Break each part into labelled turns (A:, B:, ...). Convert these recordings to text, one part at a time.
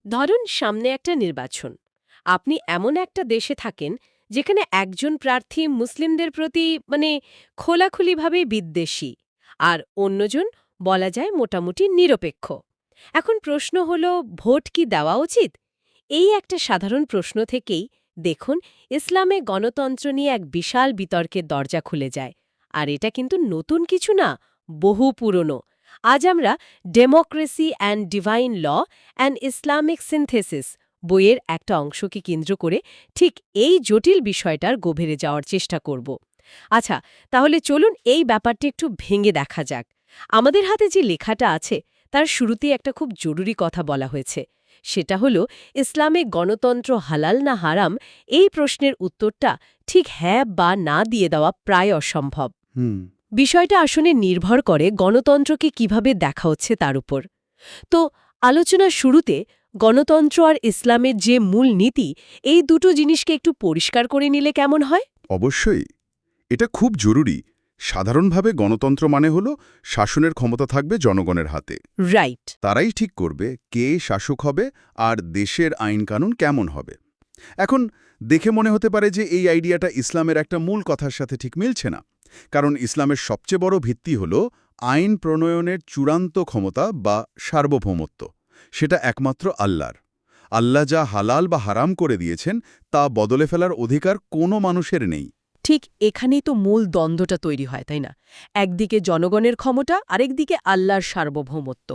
A: ধরুন সামনে একটা নির্বাচন। আপনি এমন একটা দেশে থাকেন যেখানে একজন প্রার্থী মুসলিমদের প্রতি খোলাখুলিভাবেই বিদ্বেষী, আর অন্যজন বলা যায় মোটামুটি নিরপেক্ষ। এখন প্রশ্ন হলো, ভোট কি দেওয়া উচিত? এই একটা সাধারণ প্রশ্ন থেকেই দেখুন ইসলামে গণতন্ত্র নিয়ে এক বিশাল বিতর্কের দরজা খুলে যায়। আর এটা কিন্তু নতুন কিছু না, বহু পুরনো। আজ আমরা democracy and divine law and Islamic synthesis বইয়ের একটা অংশকে কেন্দ্র করে ঠিক এই জটিল বিষয়টার গভীরে যাওয়ার চেষ্টা করব। আচ্ছা, তাহলে চলুন এই ব্যাপারটি একটু ভেঙে দেখা যাক। আমাদের হাতে যে লেখাটা আছে তার শুরুতেই একটা খুব জরুরি কথা বলা হয়েছে। সেটা হলো, ইসলামে গণতন্ত্র হালাল না হারাম, এই প্রশ্নের উত্তরটা ঠিক হ্যাঁ বা না দিয়ে দেওয়া প্রায় অসম্ভব।
B: হুম।
A: বিষয়টা আসলে নির্ভর করে গণতন্ত্রকে কিভাবে দেখা হচ্ছে তার উপর। তো আলোচনার শুরুতে গণতন্ত্র আর ইসলামের যে মূল নীতি, এই দুটো জিনিসকে একটু পরিষ্কার করে নিলে কেমন হয়?
B: অবশ্যই এটা খুব জরুরি। সাধারণভাবে গণতন্ত্র মানে হলো শাসনের ক্ষমতা থাকবে জনগণের হাতে।
A: রাইট।
B: তারাই ঠিক করবে কে শাসক হবে আর দেশের আইনকানুন কেমন হবে। এখন দেখে মনে হতে পারে যে এই আইডিয়াটা ইসলামের একটা মূল কথার সাথে ঠিক মিলছে না, কারণ ইসলামের সবচেয়ে বড় ভিত্তি হল আইন প্রণয়নের চূড়ান্ত ক্ষমতা বা সার্বভৌমত্ব। সেটা একমাত্র আল্লাহর। আল্লাহ যা হালাল বা হারাম করে দিয়েছেন তা বদলে ফেলার অধিকার কোনো মানুষের নেই।
A: ঠিক এখানেই তো মূল দ্বন্দ্বটা তৈরি হয়, তাই না? একদিকে জনগণের ক্ষমতা, আরেকদিকে আল্লাহর সার্বভৌমত্ব।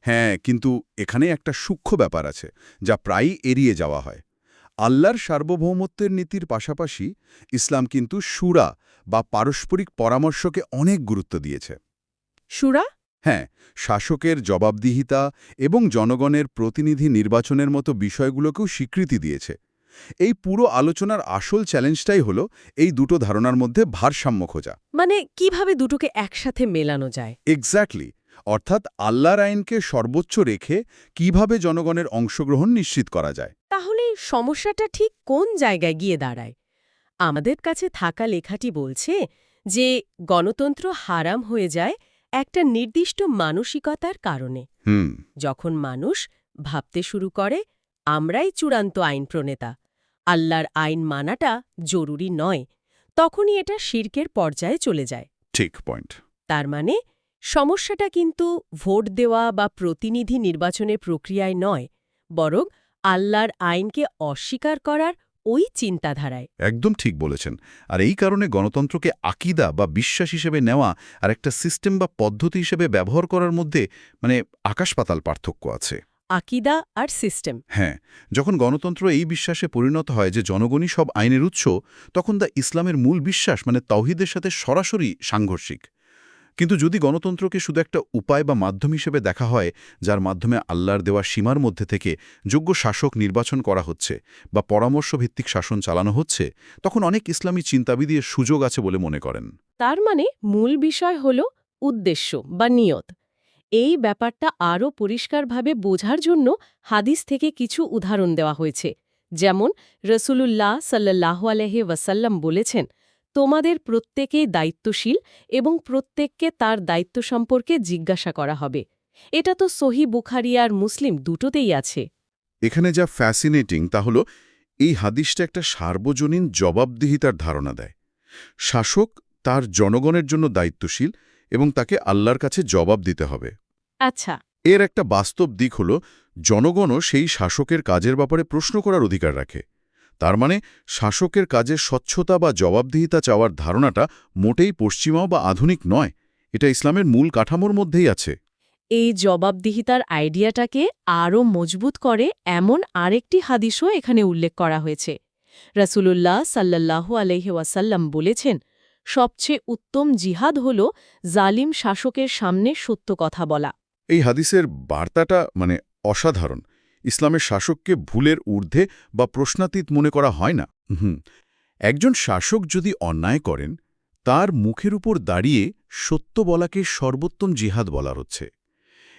B: হ্যাঁ, কিন্তু এখানে একটা সূক্ষ্ম ব্যাপার আছে যা প্রায়ই এড়িয়ে যাওয়া হয়। আল্লাহর সার্বভৌমত্বের নীতির পাশাপাশি ইসলাম কিন্তু শুরা বা পারস্পরিক পরামর্শকে অনেক গুরুত্ব দিয়েছে।
A: শুরা?
B: হ্যাঁ, শাসকের জবাবদিহিতা এবং জনগণের প্রতিনিধি নির্বাচনের মতো বিষয়গুলোকেও স্বীকৃতি দিয়েছে। এই পুরো আলোচনার আসল চ্যালেঞ্জটাই হলো এই দুটো ধারণার মধ্যে ভারসাম্য খোঁজা।
A: কিভাবে দুটোকে একসাথে মেলানো যায়?
B: এক্স্যাক্টলি। অর্থাৎ আল্লাহর আইনকে সর্বোচ্চ রেখে কিভাবে জনগণের অংশগ্রহণ নিশ্চিত করা যায়।
A: তাহলে সমস্যাটা ঠিক কোন জায়গায় গিয়ে দাঁড়ায়? আমাদের কাছে থাকা লেখাটি বলছে যে গণতন্ত্র হারাম হয়ে যায় একটা নির্দিষ্ট মানসিকতার কারণে।
B: হুম।
A: যখন মানুষ ভাবতে শুরু করে আমরাই চূড়ান্ত আইন প্রণেতা, আল্লাহর আইন মানাটা জরুরি নয়, তখনই এটা শিরকের পর্যায়ে চলে যায়।
B: ঠিক পয়েন্ট।
A: তার মানে সমস্যাটা কিন্তু ভোট দেওয়া বা প্রতিনিধি নির্বাচনের প্রক্রিয়ায় নয়, বরং আল্লাহর আইনকে অস্বীকার করার ওই চিন্তাধারায়।
B: একদম ঠিক বলেছেন। আর এই কারণে গণতন্ত্রকে আকিদা বা বিশ্বাস হিসেবে নেওয়া আর একটা সিস্টেম বা পদ্ধতি হিসেবে ব্যবহার করার মধ্যে আকাশ-পাতাল পার্থক্য আছে।
A: আকিদা আর সিস্টেম।
B: হ্যাঁ, যখন গণতন্ত্র এই বিশ্বাসে পরিণত হয় যে জনগণই সব আইনের উৎস, তখন তা ইসলামের মূল বিশ্বাস তাওহীদের সাথে সরাসরি সাংঘর্ষিক। কিন্তু যদি গণতন্ত্রকে শুধু একটা উপায় বা মাধ্যম হিসেবে দেখা হয়, যার মাধ্যমে আল্লাহর দেওয়া সীমার মধ্যে থেকে যোগ্য শাসক নির্বাচন করা হচ্ছে বা পরামর্শভিত্তিক শাসন চালানো হচ্ছে, তখন অনেক ইসলামী চিন্তাবিদ এর সুযোগ আছে বলে মনে করেন।
A: তার মানে মূল বিষয় হল উদ্দেশ্য বা নিয়ত। এই ব্যাপারটা আরও পরিষ্কারভাবে বোঝার জন্য হাদিস থেকে কিছু উদাহরণ দেওয়া হয়েছে। যেমন রসুলুল্লাহ সাল্লাল্লাহু আলাইহি ওয়াসাল্লাম বলেছেন, তোমাদের প্রত্যেকেই দায়িত্বশীল এবং প্রত্যেককে তার দায়িত্ব সম্পর্কে জিজ্ঞাসা করা হবে। এটা তো সহি বুখারী আর মুসলিম দুটোতেই আছে।
B: এখানে যা ফ্যাসিনেটিং তা হল এই হাদিসটা একটা সার্বজনীন জবাবদিহিতার ধারণা দেয়। শাসক তার জনগণের জন্য দায়িত্বশীল এবং তাকে আল্লাহর কাছে জবাব দিতে হবে।
A: আচ্ছা।
B: এর একটা বাস্তব দিক হল জনগণও সেই শাসকের কাজের ব্যাপারে প্রশ্ন করার অধিকার রাখে। তার মানে শাসকের কাজের স্বচ্ছতা বা জবাবদিহিতা চাওয়ার ধারণাটা মোটেই পশ্চিমাও বা আধুনিক নয়, এটা ইসলামের মূল কাঠামোর মধ্যেই আছে।
A: এই জবাবদিহিতার আইডিয়াটাকে আরও মজবুত করে এমন আরেকটি হাদিসও এখানে উল্লেখ করা হয়েছে। রাসূলুল্লাহ সাল্লাল্লাহু আলাইহি ওয়াসাল্লাম বলেছেন, সবচেয়ে উত্তম জিহাদ হল জালিম শাসকের সামনে সত্য কথা বলা।
B: এই হাদিসের বার্তাটা অসাধারণ। ইসলামের শাসককে ভুলের ঊর্ধ্বে বা প্রশ্নাতীত মনে করা হয় না। একজন শাসক যদি অন্যায় করেন, তার মুখের উপর দাঁড়িয়ে সত্য বলাকে সর্বোত্তম জিহাদ বলা হচ্ছে।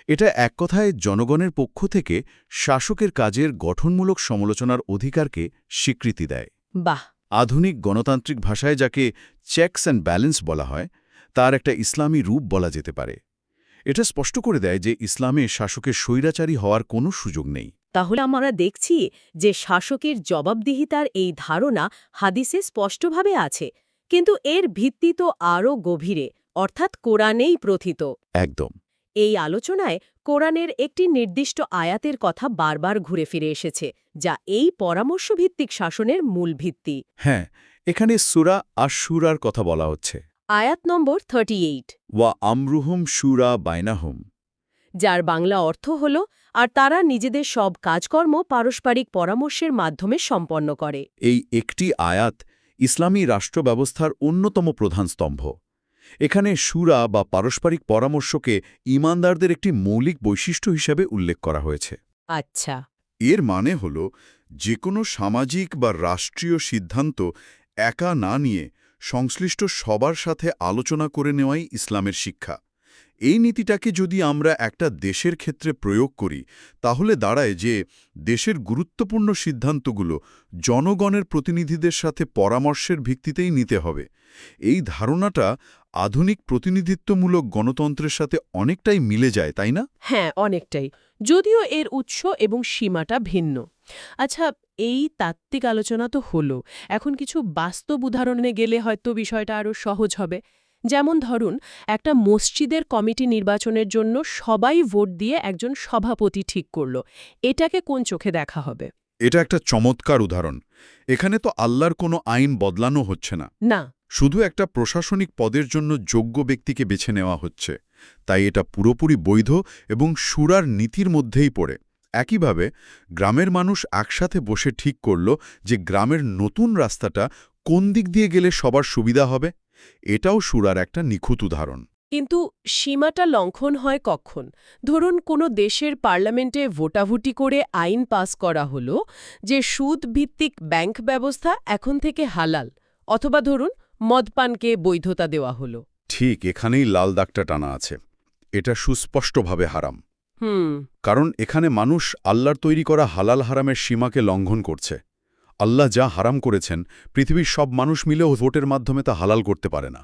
B: এটা এক কথায় জনগণের পক্ষ থেকে শাসকের কাজের গঠনমূলক সমালোচনার অধিকারকে স্বীকৃতি দেয়।
A: বাহ!
B: আধুনিক গণতান্ত্রিক ভাষায় যাকে চেকস অ্যান্ড ব্যালেন্স বলা হয়, তার একটা ইসলামী রূপ বলা যেতে পারে। এটা স্পষ্ট করে দেয় যে ইসলামে শাসকের স্বৈরাচারী হওয়ার কোনো সুযোগ নেই।
A: তাহলে আমরা দেখছি যে শাসকের জবাবদিহিতার এই ধারণা হাদিসে স্পষ্টভাবে আছে, কিন্তু এর ভিত্তি তো আরও গভীরে, অর্থাৎ কোরআনেই প্রথিত।
B: একদম।
A: এই আলোচনায় কোরআনের একটি নির্দিষ্ট আয়াতের কথা বারবার ঘুরে ফিরে এসেছে, যা এই পরামর্শভিত্তিক শাসনের মূল ভিত্তি।
B: হ্যাঁ, এখানে সূরা আশ-শুরার কথা বলা হচ্ছে।
A: আয়াত নম্বর 38,
B: ওয়া আমরুহুম শুরা বাইনাহুম।
A: যার বাংলা অর্থ হল, আর তারা নিজেদের সব কাজকর্ম পারস্পরিক পরামর্শের মাধ্যমে সম্পন্ন করে।
B: এই একটি আয়াত ইসলামী রাষ্ট্র ব্যবস্থার অন্যতম প্রধান স্তম্ভ। এখানে শুরা বা পারস্পরিক পরামর্শকে ঈমানদারদের একটি মৌলিক বৈশিষ্ট্য হিসেবে উল্লেখ করা হয়েছে।
A: আচ্ছা।
B: এর মানে হল, যে কোনো সামাজিক বা রাষ্ট্রীয় সিদ্ধান্ত একা না নিয়ে সংশ্লিষ্ট সবার সাথে আলোচনা করে নেওয়াই ইসলামের শিক্ষা। এই নীতিটাকে যদি আমরা একটা দেশের ক্ষেত্রে প্রয়োগ করি, তাহলে দাঁড়ায় যে দেশের গুরুত্বপূর্ণ সিদ্ধান্তগুলো জনগণের প্রতিনিধিদের সাথে পরামর্শের ভিত্তিতেই নিতে হবে। এই ধারণাটা আধুনিক প্রতিনিধিত্বমূলক গণতন্ত্রের সাথে অনেকটাই মিলে যায়, তাই না?
C: হ্যাঁ, অনেকটাই, যদিও এর উৎস এবং সীমাটা ভিন্ন। আচ্ছা, এই তাত্ত্বিক আলোচনা তো হলো, এখন কিছু বাস্তব উদাহরণে গেলে হয়তো বিষয়টা আরও সহজ হবে। যেমন ধরুন, একটা মসজিদের কমিটি নির্বাচনের জন্য সবাই ভোট দিয়ে একজন সভাপতি ঠিক করল। এটাকে কোন চোখে দেখা হবে?
B: এটা একটা চমৎকার উদাহরণ। এখানে তো আল্লাহর কোনো আইন বদলানো হচ্ছে না,
C: না।
B: শুধু একটা প্রশাসনিক পদের জন্য যোগ্য ব্যক্তিকে বেছে নেওয়া হচ্ছে। তাই এটা পুরোপুরি বৈধ এবং শুরার নীতির মধ্যেই পড়ে। একইভাবে গ্রামের মানুষ একসাথে বসে ঠিক করল যে গ্রামের নতুন রাস্তাটা কোন দিক দিয়ে গেলে সবার সুবিধা হবে। এটাও শুরার একটা নিখুঁত উদাহরণ।
C: কিন্তু সীমাটা লঙ্ঘন হয় কখন? ধরুন, কোনো দেশের পার্লামেন্টে ভোটাভুটি করে আইন পাস করা হলো যে সুদ ভিত্তিক ব্যাংক ব্যবস্থা এখন থেকে হালাল, অথবা ধরুন মদপানকে বৈধতা দেওয়া হলো।
B: ঠিক এখানেই লাল দাগটা টানা আছে। এটা সুস্পষ্টভাবে হারাম।
C: হুম।
B: কারণ এখানে মানুষ আল্লাহর তৈরি করা হালাল হারামের সীমাকে লঙ্ঘন করছে। আল্লাহ যা হারাম করেছেন, পৃথিবীর সব মানুষ মিলেও ভোটের মাধ্যমে তা হালাল করতে পারে না।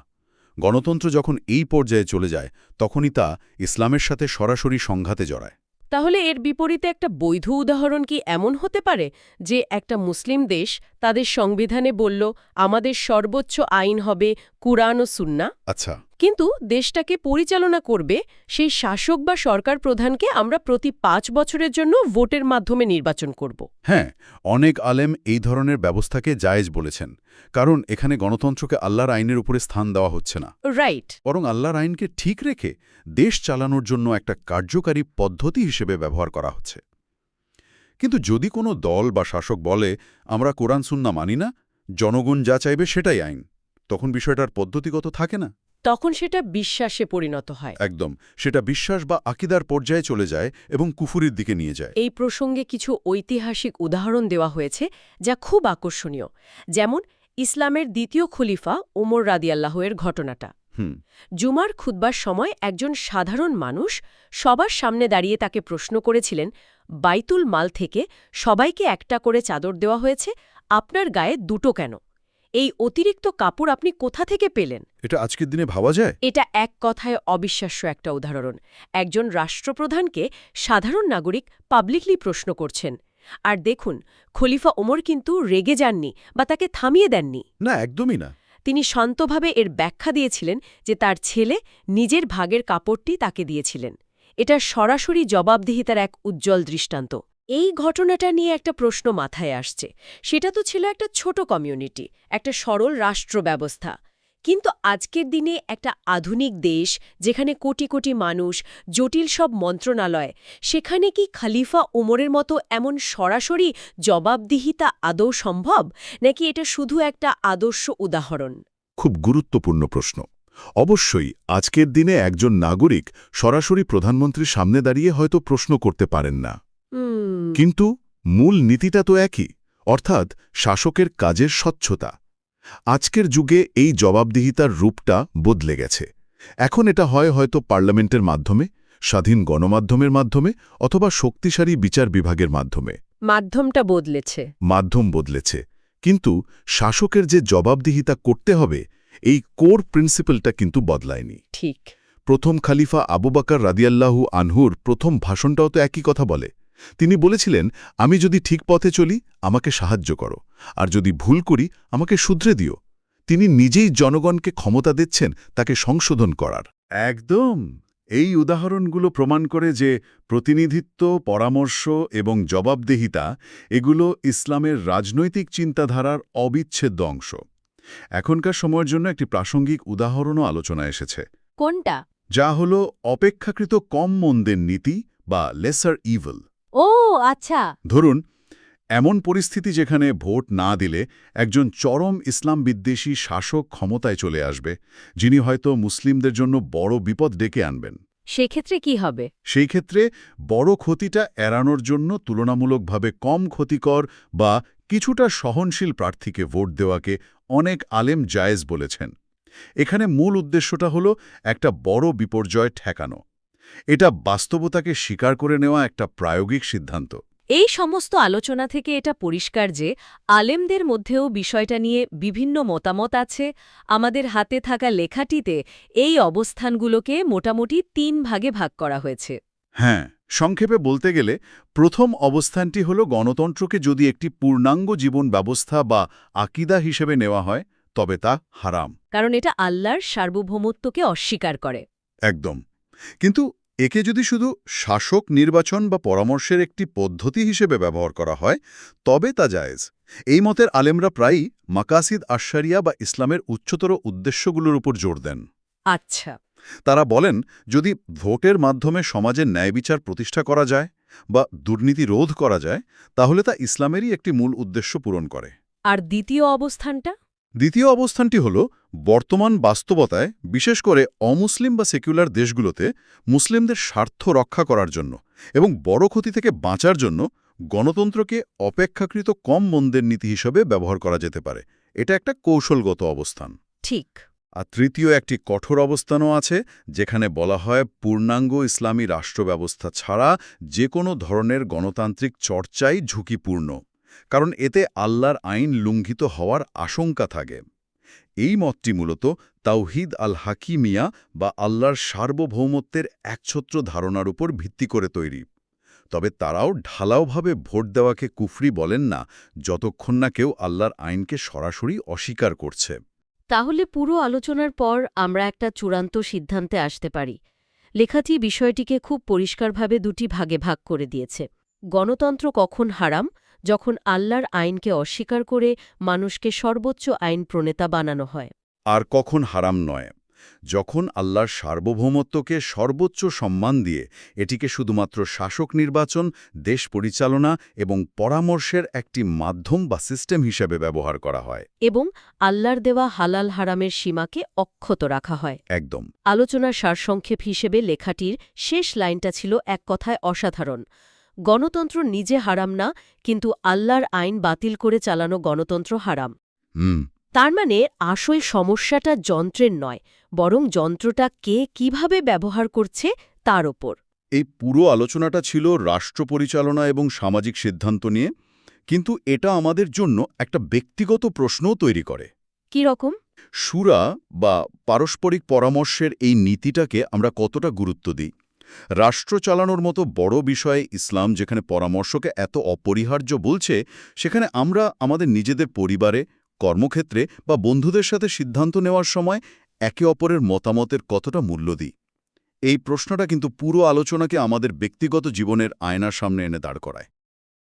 B: গণতন্ত্র যখন এই পর্যায়ে চলে যায়, তখনই তা ইসলামের সাথে সরাসরি সংঘাতে জড়ায়।
A: তাহলে এর বিপরীতে একটা বৈধ উদাহরণ কি এমন হতে পারে যে একটা মুসলিম দেশ তাদের সংবিধানে বলল, আমাদের সর্বোচ্চ আইন হবে কুরআন ও সুন্নাহ,
B: আচ্ছা।
A: কিন্তু দেশটাকে পরিচালনা করবে সেই শাসক বা সরকার প্রধানকে আমরা প্রতি 5 বছরের জন্য ভোটের মাধ্যমে নির্বাচন করব?
B: হ্যাঁ, অনেক আলেম এই ধরনের ব্যবস্থাকে জায়েজ বলেছেন, কারণ এখানে গণতন্ত্রকে আল্লাহর আইনের উপরে স্থান দেওয়া হচ্ছে না,
A: রাইট।
B: বরং আল্লাহর আইনকে ঠিক রেখে দেশ চালানোর জন্য একটা কার্যকারী পদ্ধতি হিসেবে ব্যবহার করা হচ্ছে। কিন্তু যদি কোনো দল বা শাসক বলে, আমরা কোরআন সুন্নাহ মানি না, জনগণ যা চাইবে সেটাই আইন, তখন বিষয়টার পদ্ধতিগত থাকে না।
A: তখন সেটা বিশ্বাসে পরিণত হয়।
B: একদম, সেটা বিশ্বাস বা আকিদার পর্যায়ে চলে যায় এবং কুফুরির দিকে নিয়ে যায়।
A: এই প্রসঙ্গে কিছু ঐতিহাসিক উদাহরণ দেওয়া হয়েছে যা খুব আকর্ষণীয়, যেমন ইসলামের দ্বিতীয় খলিফা ওমর রাদিয়াল্লাহু এর ঘটনাটা। জুমার খুতবার সময় একজন সাধারণ মানুষ সবার সামনে দাঁড়িয়ে তাকে প্রশ্ন করেছিলেন, বাইতুল মাল থেকে সবাইকে একটা করে চাদর দেওয়া হয়েছে, আপনার গায়ে দুটো কেন? এই অতিরিক্ত কাপড় আপনি কোথা থেকে পেলেন?
B: এটা আজকের দিনে ভাবা যায়?
A: এটা এক কথায় অবিশ্বাস্য একটা উদাহরণ। একজন রাষ্ট্রপ্রধানকে সাধারণ নাগরিক পাবলিকলি প্রশ্ন করছেন। আর দেখুন, খলিফা ওমর কিন্তু রেগে যাননি বা তাকে থামিয়ে দেননি।
B: না, একদমই না।
A: তিনি শান্তভাবে এর ব্যাখ্যা দিয়েছিলেন যে তার ছেলে নিজের ভাগের কাপড়টি তাকে দিয়েছিলেন। এটা সরাসরি জবাবদিহিতার এক উজ্জ্বল দৃষ্টান্ত। এই ঘটনাটা নিয়ে একটা প্রশ্ন মাথায় আসছে। সেটা তো ছিল একটা ছোট কমিউনিটি, একটা সরল রাষ্ট্র ব্যবস্থা। কিন্তু আজকের দিনে একটা আধুনিক দেশ, যেখানে কোটি কোটি মানুষ, জটিল সব মন্ত্রণালয়, সেখানে কি খলিফা ওমরের মতো এমন সরাসরি জবাবদিহিতা আদৌ সম্ভব, নাকি এটা শুধু একটা আদর্শ উদাহরণ?
B: খুব গুরুত্বপূর্ণ প্রশ্ন। অবশ্যই আজকের দিনে একজন নাগরিক সরাসরি প্রধানমন্ত্রীর সামনে দাঁড়িয়ে হয়তো প্রশ্ন করতে পারেন না, কিন্তু মূল নীতিটা তো একই, অর্থাৎ শাসকের কাজের স্বচ্ছতা। আজকের যুগে এই জবাবদিহিতার রূপটা বদলে গেছে। এখন এটা হয় হয়তো পার্লামেন্টের মাধ্যমে, স্বাধীন গণমাধ্যমের মাধ্যমে, অথবা শক্তিশালী বিচার বিভাগের মাধ্যমে।
A: মাধ্যমটা বদলেছে।
B: মাধ্যম বদলেছে, কিন্তু শাসকের যে জবাবদিহিতা করতে হবে, এই কোর প্রিন্সিপালটা কিন্তু বদলায়নি।
A: ঠিক।
B: প্রথম খলিফা আবু বকর রাদিয়াল্লাহু আনহুর প্রথম ভাষণটাও তো একই কথা বলে,
D: তিনি বলেছিলেন, আমি যদি ঠিক পথে চলি আমাকে সাহায্য করো, আর যদি ভুল করি আমাকে শুধরে দিও। তিনি নিজেই জনগণকে ক্ষমতা দিচ্ছেন তাকে সংশোধন করার।
B: একদম। এই উদাহরণগুলো প্রমাণ করে যে প্রতিনিধিত্ব, পরামর্শ এবং জবাবদিহিতা এগুলো ইসলামের রাজনৈতিক চিন্তাধারার অবিচ্ছেদ্য অংশ। এখনকার সময়ের জন্য একটি প্রাসঙ্গিক উদাহরণও আলোচনা এসেছে,
A: কোনটা?
B: যা হল অপেক্ষাকৃত কম মন্দের নীতি বা লেসার ইভিল।
A: ও আচ্ছা।
B: ধরুন, এমন পরিস্থিতি যেখানে ভোট না দিলে একজন চরম ইসলাম বিদ্বেষী শাসক ক্ষমতায় চলে আসবে, যিনি হয়তো মুসলিমদের জন্য বড় বিপদ ডেকে আনবেন।
A: সেক্ষেত্রে কি হবে?
B: সেই ক্ষেত্রে বড় ক্ষতিটা এড়ানোর জন্য তুলনামূলকভাবে কম ক্ষতিকর বা কিছুটা সহনশীল প্রার্থীকে ভোট দেওয়াকে অনেক আলেম জায়েজ বলেছেন। এখানে মূল উদ্দেশ্যটা হল একটা বড় বিপর্যয় ঠেকানো। এটা বাস্তবতাকে স্বীকার করে নেওয়া একটা প্রায়োগিক সিদ্ধান্ত।
A: এই সমস্ত আলোচনা থেকে এটা পরিষ্কার যে আলেমদের মধ্যেও বিষয়টা নিয়ে বিভিন্ন মতামত আছে। আমাদের হাতে থাকা লেখাটিতে এই অবস্থানগুলোকে মোটামুটি 3 ভাগে ভাগ করা হয়েছে।
B: হ্যাঁ, সংক্ষেপে বলতে গেলে প্রথম অবস্থানটি হল গণতন্ত্রকে যদি একটি পূর্ণাঙ্গ জীবন ব্যবস্থা বা আকিদা হিসেবে নেওয়া হয় তবে তা হারাম।
A: কারণ এটা আল্লাহর সার্বভৌমত্বকে অস্বীকার করে।
B: একদম। কিন্তু একে যদি শুধু শাসক নির্বাচন বা পরামর্শের একটি পদ্ধতি হিসেবে ব্যবহার করা হয় তবে তা জায়েজ। এই মতের আলেমরা প্রায়ই মাকাসিদ আশশারিয়া বা ইসলামের উচ্চতর উদ্দেশ্যগুলোর উপর জোর দেন।
A: আচ্ছা।
B: তারা বলেন, যদি ভোটের মাধ্যমে সমাজের ন্যায়বিচার প্রতিষ্ঠা করা যায় বা দুর্নীতি রোধ করা যায় তাহলে তা ইসলামেরই একটি মূল উদ্দেশ্য পূরণ করে।
A: আর দ্বিতীয় অবস্থানটা?
B: দ্বিতীয় অবস্থানটি হল বর্তমান বাস্তবতায়, বিশেষ করে অমুসলিম বা সেকুলার দেশগুলোতে মুসলিমদের স্বার্থ রক্ষা করার জন্য এবং বড় ক্ষতি থেকে বাঁচার জন্য গণতন্ত্রকে অপেক্ষাকৃত কম মন্দের নীতি হিসেবে ব্যবহার করা যেতে পারে। এটা একটা কৌশলগত অবস্থান।
A: ঠিক।
B: আর তৃতীয় একটি কঠোর অবস্থানও আছে, যেখানে বলা হয় পূর্ণাঙ্গ ইসলামী রাষ্ট্র ব্যবস্থা ছাড়া যে কোনো ধরনের গণতান্ত্রিক চর্চাই ঝুঁকিপূর্ণ, কারণ এতে আল্লাহর আইন লঙ্ঘিত হওয়ার আশঙ্কা থাকে। এই মতটি মূলত তাওহিদ আল হাকিমিয়া বা আল্লাহর সার্বভৌমত্বের একছত্র ধারণার উপর ভিত্তি করে তৈরি। তবে তারাও ঢালাওভাবে ভোট দেওয়াকে কুফরি বলেন না, যতক্ষণ না কেউ আল্লাহর আইনকে সরাসরি অস্বীকার করছে।
A: তাহলে পুরো আলোচনার পর আমরা একটা চূড়ান্ত সিদ্ধান্তে আসতে পারি। লেখাটি বিষয়টিকে খুব পরিষ্কারভাবে 2টি ভাগে ভাগ করে দিয়েছে। গণতন্ত্র কখন হারাম? যখন আল্লাহর আইনকে অস্বীকার করে মানুষকে সর্বোচ্চ আইন প্রণেতা বানানো হয়।
B: আর কখন হারাম নয়? যখন আল্লাহর সার্বভৌমত্বকে সর্বোচ্চ সম্মান দিয়ে এটিকে শুধুমাত্র শাসক নির্বাচন, দেশ পরিচালনা এবং পরামর্শের একটি মাধ্যম বা সিস্টেম হিসেবে ব্যবহার করা হয়।
A: এবং আল্লাহর দেওয়া হালাল হারামের সীমাকে অক্ষত রাখা হয়।
B: একদম।
A: আলোচনার সারসংক্ষেপ হিসেবে লেখাটির শেষ লাইনটা ছিল এক কথায় অসাধারণ। গণতন্ত্র নিজে হারাম না, কিন্তু আল্লাহর আইন বাতিল করে চালানো গণতন্ত্র হারাম। তার মানে আসল সমস্যাটা যন্ত্রের নয়, বরং যন্ত্রটা কে কিভাবে ব্যবহার করছে তার ওপর।
B: এই পুরো আলোচনাটা ছিল রাষ্ট্র পরিচালনা এবং সামাজিক সিদ্ধান্ত নিয়ে, কিন্তু এটা আমাদের জন্য একটা ব্যক্তিগত প্রশ্নও তৈরি করে।
A: কি রকম?
B: শূরা বা পারস্পরিক পরামর্শের এই নীতিটাকে আমরা কতটা গুরুত্ব দিই? রাষ্ট্র চালানোর মতো বড় বিষয়ে ইসলাম যেখানে পরামর্শকে এত অপরিহার্য বলছে, সেখানে আমরা আমাদের নিজেদের পরিবারে, কর্মক্ষেত্রে বা বন্ধুদের সাথে সিদ্ধান্ত নেওয়ার সময় একে অপরের মতামতের কতটা মূল্য দিই? এই প্রশ্নটা কিন্তু পুরো আলোচনাকে আমাদের ব্যক্তিগত জীবনের আয়নার সামনে এনে দাঁড় করায়।